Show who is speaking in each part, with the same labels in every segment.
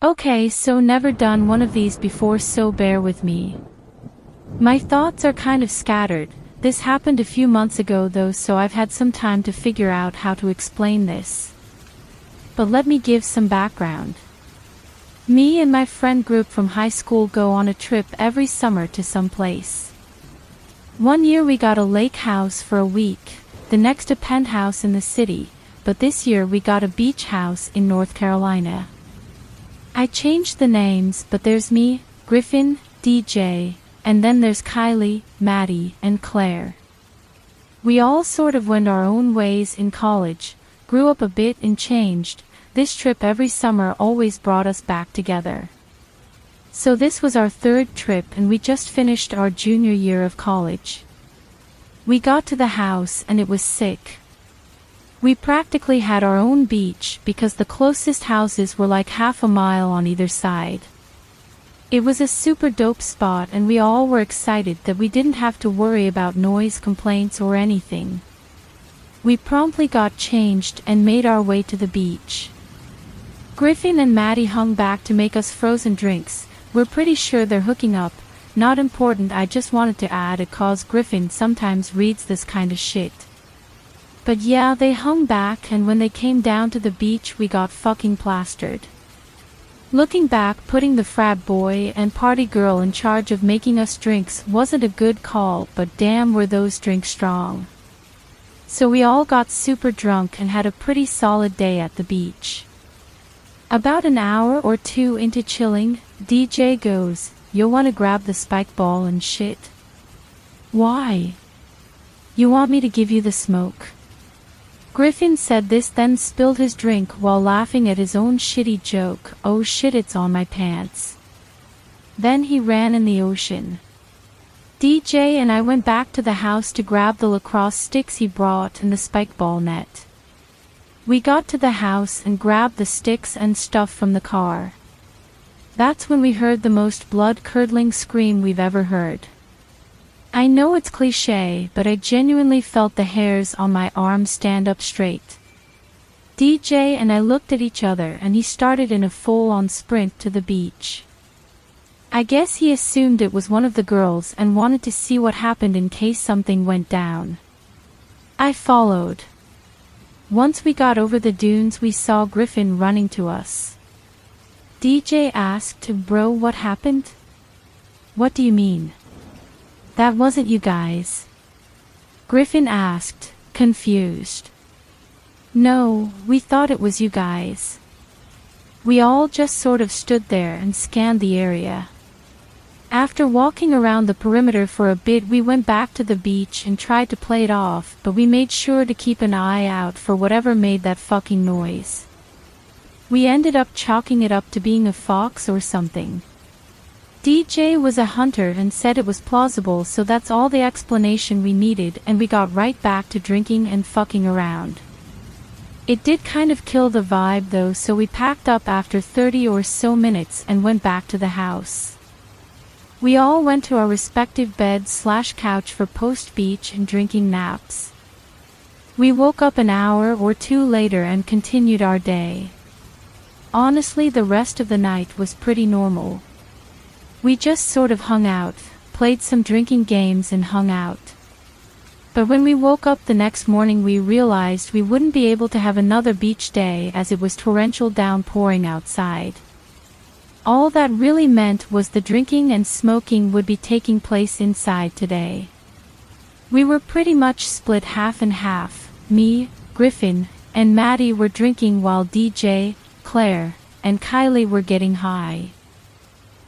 Speaker 1: Okay, so never done one of these before, so bear with me. My thoughts are kind of scattered. This happened a few months ago though, so I've had some time to figure out how to explain this. But let me give some background. Me and my friend group from high school go on a trip every summer to some place. One year we got a lake house for a week, the next a penthouse in the city, but this year we got a beach house in North Carolina. I changed the names, but there's me, Griffin, DJ, and then there's Kylie, Maddie, and Claire. We all sort of went our own ways in college, grew up a bit and changed. This trip every summer always brought us back together. So this was our third trip and we just finished our junior year of college. We got to the house and it was sick. We practically had our own beach because the closest houses were like half a mile on either side. It was a super dope spot and we all were excited that we didn't have to worry about noise complaints or anything. We promptly got changed and made our way to the beach. Griffin and Maddie hung back to make us frozen drinks. We're pretty sure they're hooking up. Not important, I just wanted to add it cause Griffin sometimes reads this kind of shit. But yeah, they hung back and when they came down to the beach we got fucking plastered. Looking back, putting the frat boy and party girl in charge of making us drinks wasn't a good call, but damn were those drinks strong. So we all got super drunk and had a pretty solid day at the beach. About an hour or two into chilling, DJ goes, "Yo, wanna grab the spike ball and shit?" "Why? You want me to give you the smoke?" Griffin said this, then spilled his drink while laughing at his own shitty joke. "Oh shit, it's on my pants." Then he ran in the ocean. DJ and I went back to the house to grab the lacrosse sticks he brought and the spike ball net. We got to the house and grabbed the sticks and stuff from the car. That's when we heard the most blood-curdling scream we've ever heard. I know it's cliché, but I genuinely felt the hairs on my arms stand up straight. DJ and I looked at each other and he started in a full-on sprint to the beach. I guess he assumed it was one of the girls and wanted to see what happened in case something went down. I followed. Once we got over the dunes we saw Griffin running to us. DJ asked, "Bro, what happened?" "What do you mean? That wasn't you guys?" Griffin asked, confused. "No, we thought it was you guys." We all just sort of stood there and scanned the area. After walking around the perimeter for a bit we went back to the beach and tried to play it off, but we made sure to keep an eye out for whatever made that fucking noise. We ended up chalking it up to being a fox or something. DJ was a hunter and said it was plausible, so that's all the explanation we needed and we got right back to drinking and fucking around. It did kind of kill the vibe though, so we packed up after 30 or so minutes and went back to the house. We all went to our respective beds/couch for post-beach and drinking naps. We woke up an hour or two later and continued our day. Honestly, the rest of the night was pretty normal. We just sort of hung out, played some drinking games and hung out. But when we woke up the next morning we realized we wouldn't be able to have another beach day as it was torrential downpouring outside. All that really meant was the drinking and smoking would be taking place inside today. We were pretty much split half and half. Me, Griffin, and Maddie were drinking while DJ, Claire, and Kylie were getting high.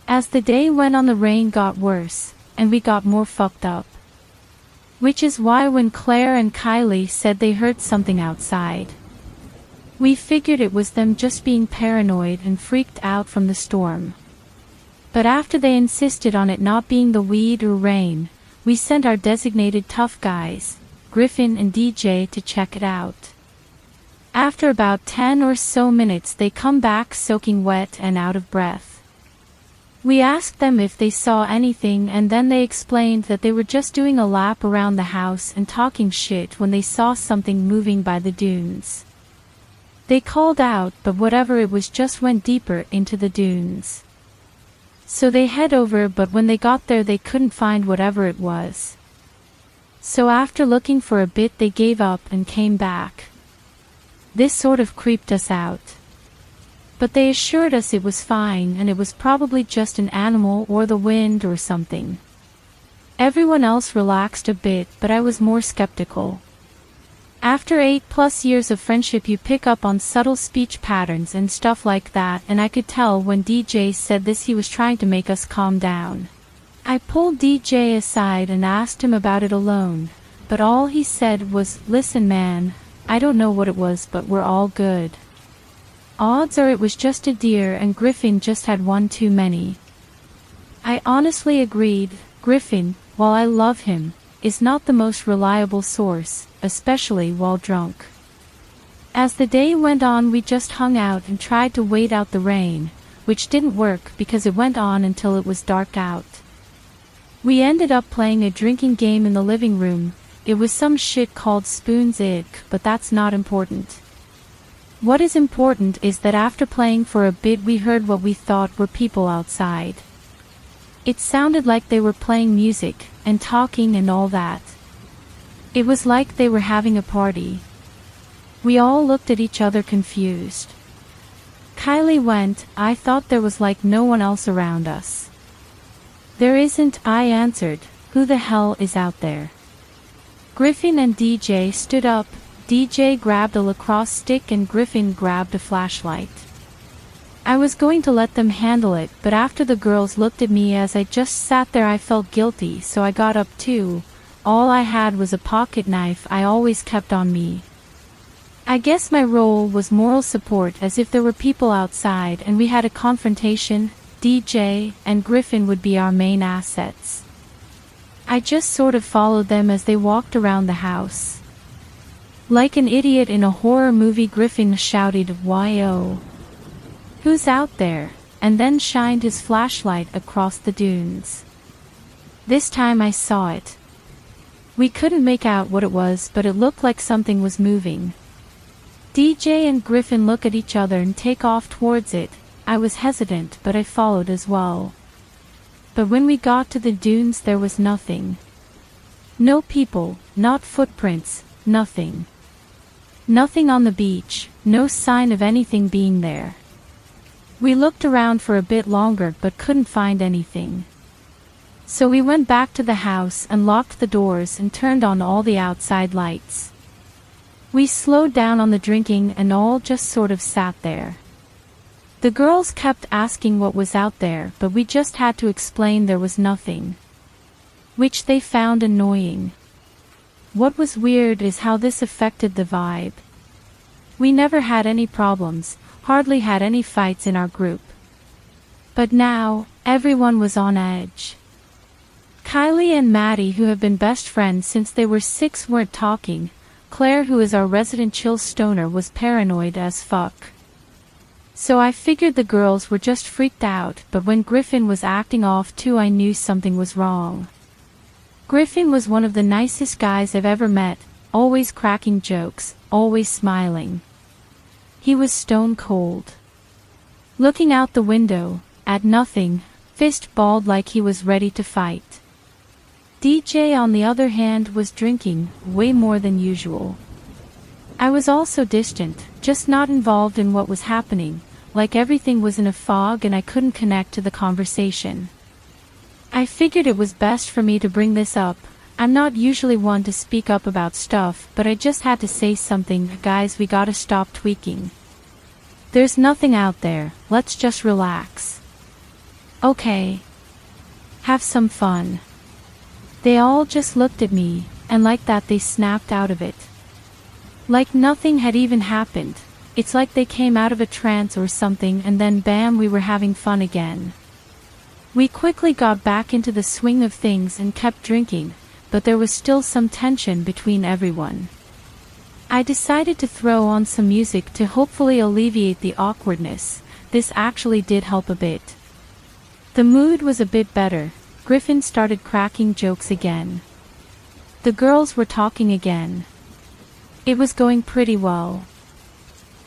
Speaker 1: As the day went on the rain got worse, and we got more fucked up. Which is why when Claire and Kylie said they heard something outside, we figured it was them just being paranoid and freaked out from the storm. But after they insisted on it not being the weed or rain, we sent our designated tough guys, Griffin and DJ, to check it out. After about 10 or so minutes they come back soaking wet and out of breath. We asked them if they saw anything and then they explained that they were just doing a lap around the house and talking shit when they saw something moving by the dunes. They called out, but whatever it was just went deeper into the dunes. So they head over, but when they got there they couldn't find whatever it was. So after looking for a bit they gave up and came back. This sort of creeped us out. But they assured us it was fine and it was probably just an animal or the wind or something. Everyone else relaxed a bit, but I was more skeptical. After 8+ years of friendship you pick up on subtle speech patterns and stuff like that, and I could tell when DJ said this he was trying to make us calm down. I pulled DJ aside and asked him about it alone, but all he said was, "Listen man, I don't know what it was but we're all good. Odds are it was just a deer and Griffin just had one too many." I honestly agreed. Griffin, while I love him, is not the most reliable source, especially while drunk. As the day went on we just hung out and tried to wait out the rain, which didn't work because it went on until it was dark out. We ended up playing a drinking game in the living room. It was some shit called Spoon's Ick, but that's not important. What is important is that after playing for a bit we heard what we thought were people outside. It sounded like they were playing music and talking and all that. It was like they were having a party. We all looked at each other confused. Kylie went, "I thought there was like no one else around us." "There isn't," I answered. "Who the hell is out there?" Griffin and DJ stood up. DJ grabbed a lacrosse stick and Griffin grabbed a flashlight. I was going to let them handle it, but after the girls looked at me as I just sat there I felt guilty, so I got up too. All I had was a pocket knife I always kept on me. I guess my role was moral support, as if there were people outside and we had a confrontation, DJ and Griffin would be our main assets. I just sort of followed them as they walked around the house. Like an idiot in a horror movie, Griffin shouted, "Yo! Who's out there?" and then shined his flashlight across the dunes. This time I saw it. We couldn't make out what it was, but it looked like something was moving. DJ and Griffin look at each other and take off towards it. I was hesitant, but I followed as well. But when we got to the dunes there was nothing. No people, not footprints, nothing. Nothing on the beach, no sign of anything being there. We looked around for a bit longer but couldn't find anything. So we went back to the house and locked the doors and turned on all the outside lights. We slowed down on the drinking and all just sort of sat there. The girls kept asking what was out there, but we just had to explain there was nothing. Which they found annoying. What was weird is how this affected the vibe. We never had any problems, hardly had any fights in our group. But now, everyone was on edge. Kylie and Maddie, who have been best friends since they were 6, weren't talking. Claire, who is our resident chill stoner, was paranoid as fuck. So I figured the girls were just freaked out, but when Griffin was acting off too I knew something was wrong. Griffin was one of the nicest guys I've ever met, always cracking jokes, always smiling. He was stone cold. Looking out the window, at nothing, fist balled like he was ready to fight. DJ on the other hand was drinking, way more than usual. I was also distant, just not involved in what was happening, like everything was in a fog and I couldn't connect to the conversation. I figured it was best for me to bring this up. I'm not usually one to speak up about stuff, but I just had to say something. "Guys, we gotta stop tweaking. There's nothing out there, let's just relax. Okay. Have some fun." They all just looked at me, and like that they snapped out of it. Like nothing had even happened. It's like they came out of a trance or something and then bam, we were having fun again. We quickly got back into the swing of things and kept drinking, but there was still some tension between everyone. I decided to throw on some music to hopefully alleviate the awkwardness. This actually did help a bit. The mood was a bit better. Griffin started cracking jokes again. The girls were talking again. It was going pretty well.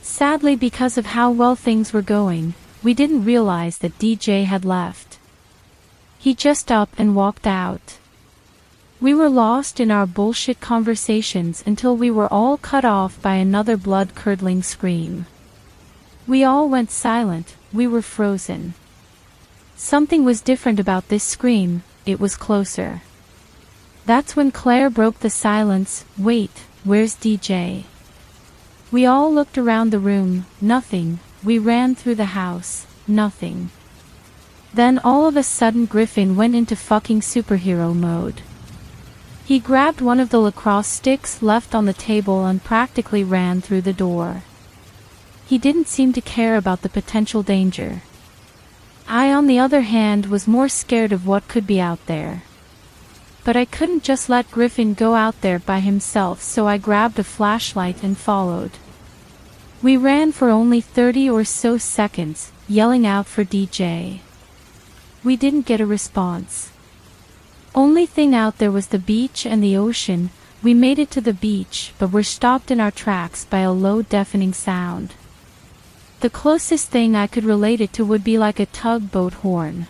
Speaker 1: Sadly, because of how well things were going, we didn't realize that DJ had left. He just up and walked out. We were lost in our bullshit conversations until we were all cut off by another blood-curdling scream. We all went silent, we were frozen. Something was different about this scream, it was closer. That's when Claire broke the silence. Wait, where's DJ? We all looked around the room, nothing. We ran through the house, nothing. Then all of a sudden Griffin went into fucking superhero mode. He grabbed one of the lacrosse sticks left on the table and practically ran through the door. He didn't seem to care about the potential danger. I, on the other hand, was more scared of what could be out there. But I couldn't just let Griffin go out there by himself, so I grabbed a flashlight and followed. We ran for only 30 or so seconds, yelling out for DJ. We didn't get a response. Only thing out there was the beach and the ocean. We made it to the beach, but were stopped in our tracks by a low deafening sound. The closest thing I could relate it to would be like a tugboat horn.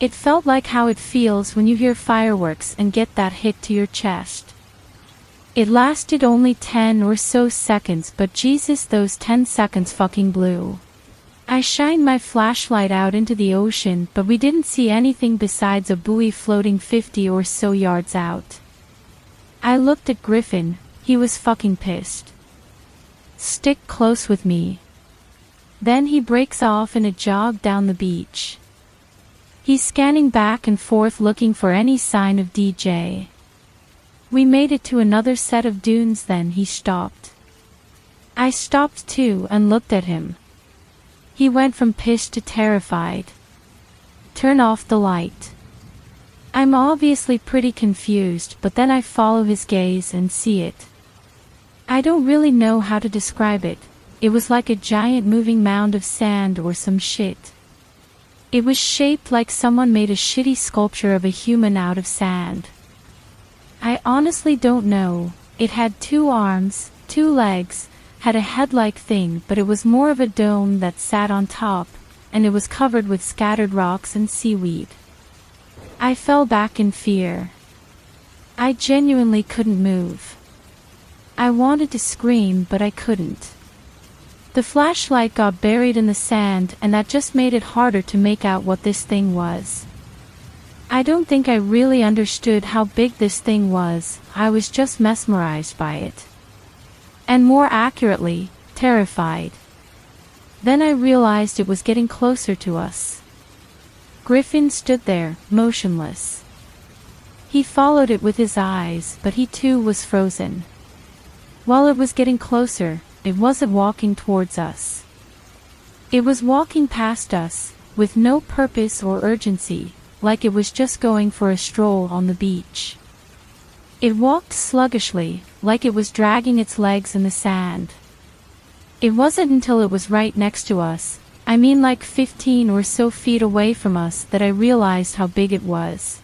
Speaker 1: It felt like how it feels when you hear fireworks and get that hit to your chest. It lasted only 10 or so seconds, but Jesus, those 10 seconds fucking blew. I shined my flashlight out into the ocean, but we didn't see anything besides a buoy floating 50 or so yards out. I looked at Griffin, he was fucking pissed. Stick close with me. Then he breaks off in a jog down the beach. He's scanning back and forth looking for any sign of DJ. We made it to another set of dunes, then he stopped. I stopped too and looked at him. He went from pissed to terrified. Turn off the light. I'm obviously pretty confused, but then I follow his gaze and see it. I don't really know how to describe it. It was like a giant moving mound of sand or some shit. It was shaped like someone made a shitty sculpture of a human out of sand. I honestly don't know. It had 2 arms, 2 legs, had a head-like thing, but it was more of a dome that sat on top, and it was covered with scattered rocks and seaweed. I fell back in fear. I genuinely couldn't move. I wanted to scream, but I couldn't. The flashlight got buried in the sand, and that just made it harder to make out what this thing was. I don't think I really understood how big this thing was. I was just mesmerized by it. And more accurately, terrified. Then I realized it was getting closer to us. Griffin stood there, motionless. He followed it with his eyes, but he too was frozen. While it was getting closer, it wasn't walking towards us. It was walking past us, with no purpose or urgency, like it was just going for a stroll on the beach. It walked sluggishly, like it was dragging its legs in the sand. It wasn't until it was right next to us, I mean like 15 or so feet away from us, that I realized how big it was.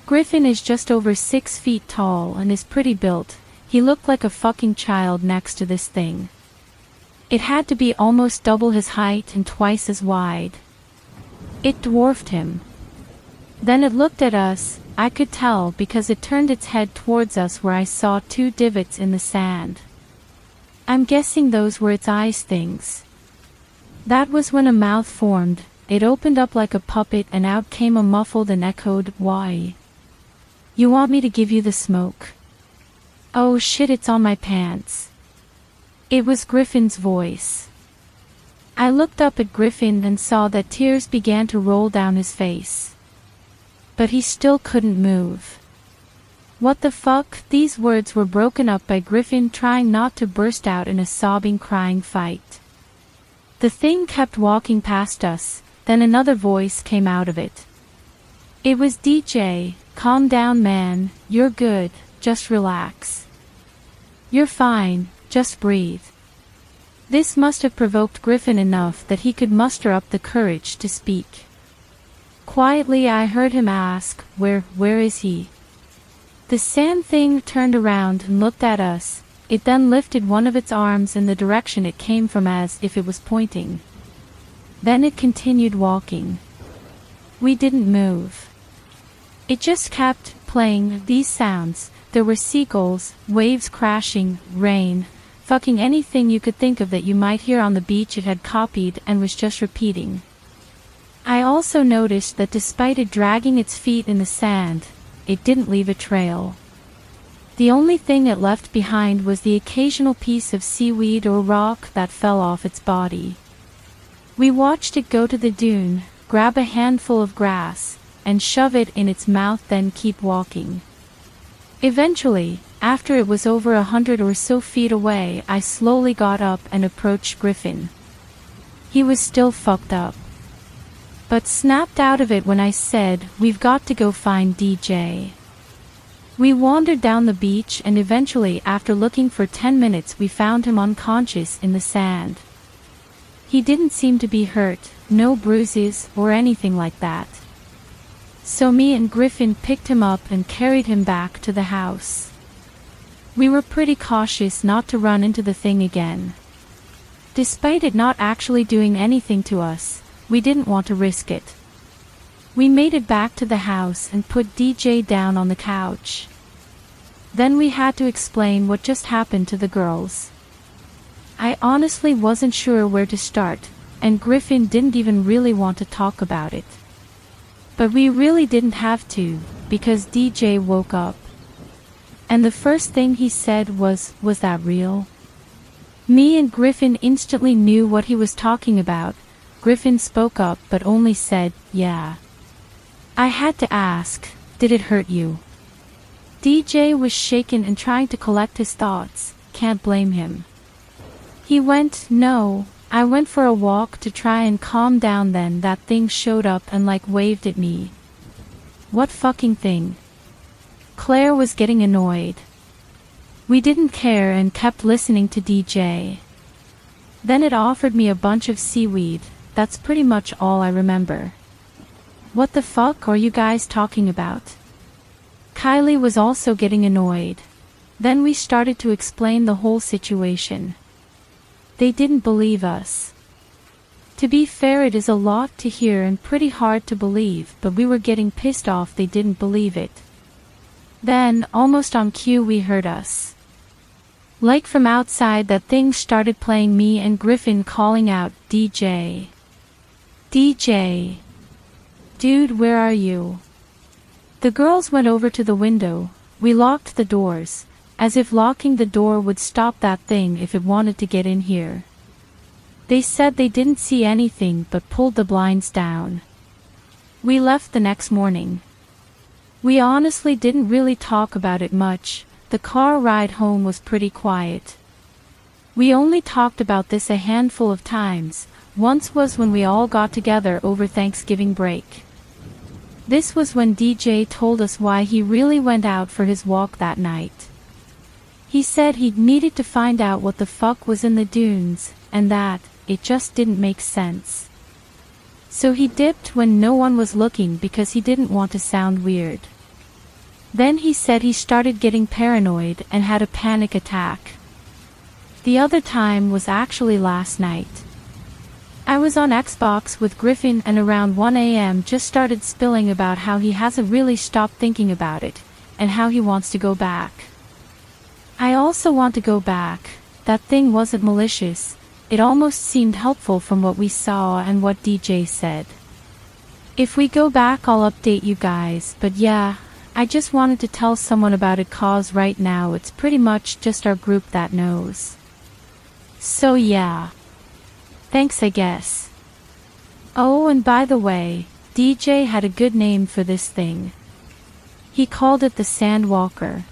Speaker 1: Griffin is just over 6 feet tall and is pretty built. He looked like a fucking child next to this thing. It had to be almost double his height and twice as wide. It dwarfed him. Then it looked at us. I could tell because it turned its head towards us, where I saw 2 divots in the sand. I'm guessing those were its eyes things. That was when a mouth formed. It opened up like a puppet and out came a muffled and echoed, "Why? You want me to give you the smoke?" Oh shit, it's on my pants. It was Griffin's voice. I looked up at Griffin and saw that tears began to roll down his face. But he still couldn't move. What the fuck? These words were broken up by Griffin trying not to burst out in a sobbing, crying fight. The thing kept walking past us, then another voice came out of it. It was DJ. "Calm down, man, you're good. Just relax. You're fine, just breathe." This must have provoked Griffin enough that he could muster up the courage to speak. Quietly I heard him ask, where is he?" The sand thing turned around and looked at us. It then lifted one of its arms in the direction it came from as if it was pointing. Then it continued walking. We didn't move. It just kept playing these sounds. There were seagulls, waves crashing, rain, fucking anything you could think of that you might hear on the beach. It had copied and was just repeating. I also noticed that despite it dragging its feet in the sand, it didn't leave a trail. The only thing it left behind was the occasional piece of seaweed or rock that fell off its body. We watched it go to the dune, grab a handful of grass, and shove it in its mouth, then keep walking. Eventually, after it was over 100 or so feet away, I slowly got up and approached Griffin. He was still fucked up, but snapped out of it when I said, "We've got to go find DJ." We wandered down the beach and eventually, after looking for 10 minutes, we found him unconscious in the sand. He didn't seem to be hurt, no bruises or anything like that. So me and Griffin picked him up and carried him back to the house. We were pretty cautious not to run into the thing again. Despite it not actually doing anything to us, we didn't want to risk it. We made it back to the house and put DJ down on the couch. Then we had to explain what just happened to the girls. I honestly wasn't sure where to start, and Griffin didn't even really want to talk about it. But we really didn't have to, because DJ woke up. And the first thing he said was that real? Me and Griffin instantly knew what he was talking about. Griffin spoke up but only said, "Yeah." I had to ask, "Did it hurt you?" DJ was shaken and trying to collect his thoughts. Can't blame him. He went, "No, I went for a walk to try and calm down, then that thing showed up and waved at me." What fucking thing? Claire was getting annoyed. We didn't care and kept listening to DJ. Then it offered me a bunch of seaweed. That's pretty much all I remember. What the fuck are you guys talking about? Kylie was also getting annoyed. Then we started to explain the whole situation. They didn't believe us. To be fair, it is a lot to hear and pretty hard to believe, but we were getting pissed off they didn't believe it. Then, almost on cue, we heard us. Like from outside, that thing started playing, me and Griffin calling out, "DJ! DJ! Dude, where are you?" The girls went over to the window. We locked the doors, as if locking the door would stop that thing if it wanted to get in here. They said they didn't see anything but pulled the blinds down. We left the next morning. We honestly didn't really talk about it much. The car ride home was pretty quiet. We only talked about this a handful of times. Once was when we all got together over Thanksgiving break. This was when DJ told us why he really went out for his walk that night. He said he needed to find out what the fuck was in the dunes, and that it just didn't make sense. So he dipped when no one was looking because he didn't want to sound weird. Then he said he started getting paranoid and had a panic attack. The other time was actually last night. I was on Xbox with Griffin and around 1 a.m. just started spilling about how he hasn't really stopped thinking about it, and how he wants to go back. I also want to go back. That thing wasn't malicious. It almost seemed helpful from what we saw and what DJ said. If we go back, I'll update you guys, but yeah, I just wanted to tell someone about it cause right now it's pretty much just our group that knows. So yeah. Thanks, I guess. Oh, and by the way, DJ had a good name for this thing. He called it the Sandwalker.